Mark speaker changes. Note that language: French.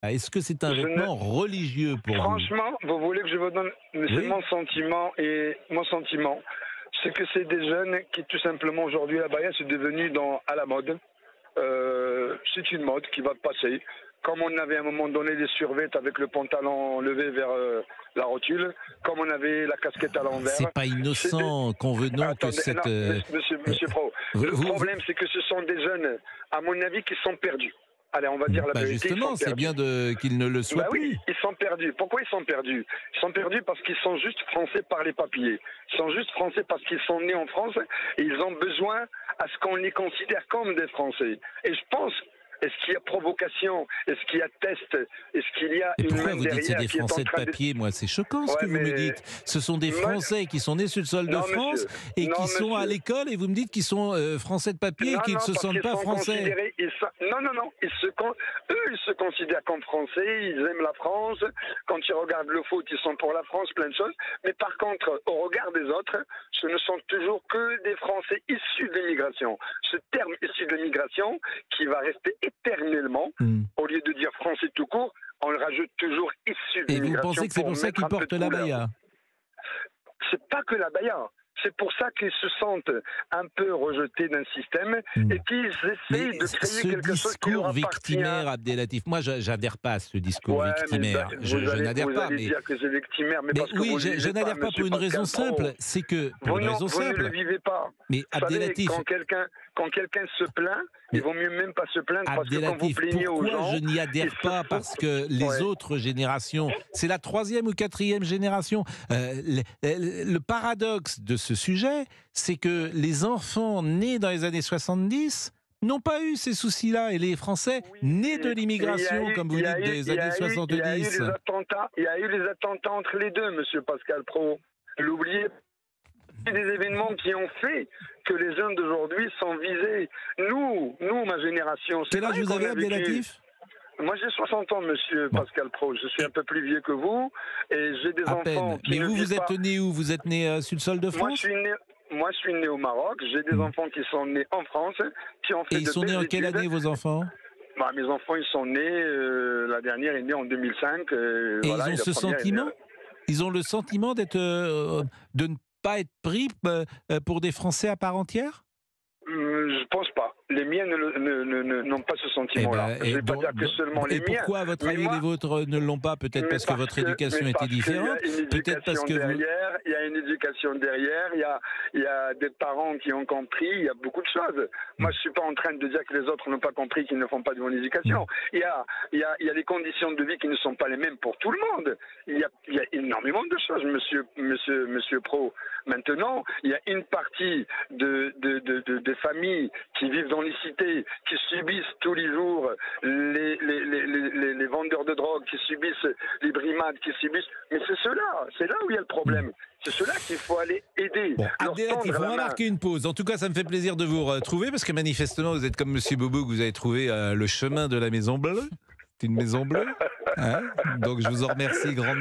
Speaker 1: Est-ce que c'est un
Speaker 2: Je
Speaker 1: vêtement religieux pour vous?
Speaker 2: Franchement, vous voulez que je vous donne c'est
Speaker 1: Oui.
Speaker 2: mon sentiment et mon sentiment, c'est que c'est des jeunes qui tout simplement aujourd'hui la baya c'est devenu à la mode. C'est une mode qui va passer. Comme on avait à un moment donné des survêtements avec le pantalon levé vers la rotule, comme on avait la casquette à l'envers.
Speaker 1: C'est pas
Speaker 2: C'est des...
Speaker 1: innocent, convenons que
Speaker 2: Attendez, non,
Speaker 1: cette... euh,
Speaker 2: monsieur Pro, le problème c'est que ce sont des jeunes, à mon avis, qui sont perdus. Allez, on va dire la vérité, ils
Speaker 1: justement,
Speaker 2: sont
Speaker 1: c'est
Speaker 2: perdus.
Speaker 1: bien qu'ils ne le soient
Speaker 2: Bah oui,
Speaker 1: plus.
Speaker 2: ils sont perdus. Pourquoi ils sont perdus? Ils sont perdus parce qu'ils sont juste français par les papiers. Ils sont juste français parce qu'ils sont nés en France et ils ont besoin à ce qu'on les considère comme des Français. Et je pense, est-ce qu'il y a provocation? Est-ce qu'il y a test? Est-ce qu'il y a
Speaker 1: Et
Speaker 2: une
Speaker 1: pourquoi
Speaker 2: main
Speaker 1: vous dites c'est
Speaker 2: derrière
Speaker 1: des
Speaker 2: qui est en
Speaker 1: Français de
Speaker 2: train de...
Speaker 1: papier? Moi, c'est choquant ce
Speaker 2: Ouais,
Speaker 1: que vous me
Speaker 2: mais...
Speaker 1: dites. Ce sont des
Speaker 2: Moi...
Speaker 1: Français qui sont nés sur le sol de
Speaker 2: Non,
Speaker 1: France
Speaker 2: monsieur.
Speaker 1: et
Speaker 2: Non,
Speaker 1: qui sont à
Speaker 2: monsieur.
Speaker 1: l'école et vous me dites qu'ils sont Français de papier et
Speaker 2: Non,
Speaker 1: qu'ils ne
Speaker 2: non,
Speaker 1: se
Speaker 2: parce
Speaker 1: sentent
Speaker 2: qu'ils
Speaker 1: pas
Speaker 2: sont
Speaker 1: français.
Speaker 2: considérés. Non, non, non. Eux, ils se considèrent comme français. Ils aiment la France. Quand ils regardent le foot, ils sont pour la France, plein de choses. Mais par contre, au regard des autres, ce ne sont toujours que des Français issus de l'immigration. Ce terme issu de l'immigration, qui va rester éternellement, au lieu de dire français tout court, on le rajoute toujours issu de
Speaker 1: Et vous
Speaker 2: l'immigration
Speaker 1: pensez que c'est pour ça
Speaker 2: mettre
Speaker 1: qu'ils
Speaker 2: un peu
Speaker 1: portent
Speaker 2: de couleur.
Speaker 1: l'abaya?
Speaker 2: C'est pas que la baya. C'est pour ça qu'ils se sentent un peu rejetés d'un système et qu'ils essayent de créer quelque chose qui leur
Speaker 1: discours
Speaker 2: appartient.
Speaker 1: victimaire, Abdelatif, moi, j'adhère pas à ce discours
Speaker 2: Ouais, mais
Speaker 1: victimaire. Je n'adhère
Speaker 2: vous
Speaker 1: pas,
Speaker 2: allez dire que c'est victimaire, mais parce que
Speaker 1: oui,
Speaker 2: vous le
Speaker 1: je
Speaker 2: vivez
Speaker 1: n'adhère pas pour
Speaker 2: monsieur
Speaker 1: une raison
Speaker 2: Pascal Pro.
Speaker 1: simple. C'est que, pour une raison
Speaker 2: Vous ne le
Speaker 1: simple,
Speaker 2: vivez pas.
Speaker 1: mais
Speaker 2: Vous savez,
Speaker 1: Abdelatif,
Speaker 2: quand quelqu'un se plaint, il vaut mieux même pas se plaindre parce que quand vous
Speaker 1: Abdelatif,
Speaker 2: plaignez aux
Speaker 1: pourquoi
Speaker 2: gens...
Speaker 1: je n'y adhère
Speaker 2: ils se
Speaker 1: pas?
Speaker 2: foutent.
Speaker 1: Parce que les
Speaker 2: Ouais.
Speaker 1: autres générations, c'est la 3e ou 4e génération. Le paradoxe de ce sujet, c'est que les enfants nés dans les années 70 n'ont pas eu ces soucis-là. Et les Français nés de l'immigration, comme vous dites, des années 70.
Speaker 2: Il y a eu les attentats entre les deux, monsieur Pascal Pro. L'oubliez. C'est des événements qui ont fait que les jeunes d'aujourd'hui sont visés. Nous, ma génération...
Speaker 1: Quel âge vous avez, Abdelatif?
Speaker 2: Moi, j'ai 60 ans, monsieur Pascal Pro. Je suis un peu plus vieux que vous et j'ai des
Speaker 1: À
Speaker 2: enfants
Speaker 1: peine.
Speaker 2: qui
Speaker 1: Mais
Speaker 2: ne
Speaker 1: vous
Speaker 2: vivent
Speaker 1: êtes
Speaker 2: pas...
Speaker 1: né où? Vous êtes né sur le sol de France?
Speaker 2: Moi, je suis né au Maroc. J'ai des enfants qui sont nés en France, qui ont fait
Speaker 1: Et ils sont nés en quelle année, vos enfants?
Speaker 2: Mes enfants, ils sont nés... la dernière est née en 2005.
Speaker 1: Et
Speaker 2: voilà,
Speaker 1: ils ont ce sentiment? Ils ont le sentiment de ne pas être pris pour des Français à part entière?
Speaker 2: Je pense pas. Les miens n'ont pas ce sentiment-là. Je ne vais pas dire que seulement les miens.
Speaker 1: Et pourquoi, à votre avis, les vôtres ne l'ont pas? Peut-être parce que votre éducation était différente. Peut-être parce que
Speaker 2: il y a une éducation derrière. Il y a des parents qui ont compris. Il y a beaucoup de choses. Moi, je suis pas en train de dire que les autres n'ont pas compris, qu'ils ne font pas de bonne éducation. Il y a des conditions de vie qui ne sont pas les mêmes pour tout le monde. Il y a énormément de choses, monsieur Pro. Maintenant, il y a une partie des familles qui vivent dans les cités, qui subissent tous les jours les vendeurs de drogue, qui subissent les brimades, qui subissent... Mais c'est là où il y a le problème. C'est ceux-là qu'il faut aller aider.
Speaker 1: Bon, Abdelatif, on va marquer une pause. En tout cas, ça me fait plaisir de vous retrouver, parce que manifestement, vous êtes comme Monsieur Bobo, que vous avez trouvé le chemin de la Maison Bleue. C'est une Maison Bleue. Hein? Donc, je vous en remercie grandement.